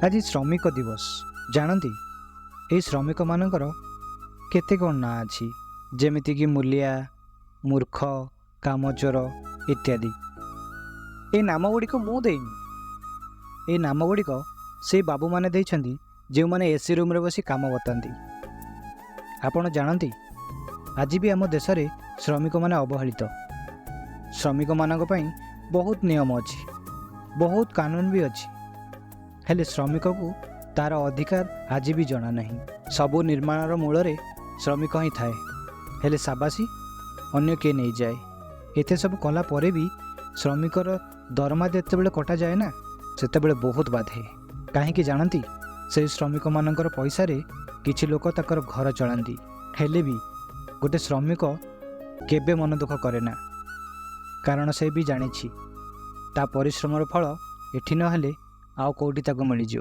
आज श्रमिक दिवस जानती ये श्रमिक मानकर केते कौन ना अच्छी जेमिति कि मूलिया मूर्ख कामचोर इत्यादि। ये नाम गुड़िक मु देनी। ये नाम गुड़िक से बाबू मैंने देइछंदी जो मैंने एसी रूम रे बसी काम बताती। आपण जानती आज भी आम देश में श्रमिक माने अवहेलित। श्रमिक मानक पई बहुत नियम अच्छी, बहुत कानून भी अच्छी, हेले श्रमिक को तार अधिकार आज भी जना नहीं। सबू निर्माण मूल रे श्रमिक ही थाए, हेले साबासी अन्य किए नहीं जाए। एते सब कला परे भी श्रमिकर दरमा जिते बड़े कटा जाए ना सेते बड़े बहुत बाधे। कहीं जानती से श्रमिक मानकर पैसा रे किछि लोक ताकर घर चलांती, हेले भी गोटे श्रमिक केबे मन दुख करे ना, कारण से भी जानी ता परिश्रमर फल एठी न हेले आउ कोठी ताको मिल।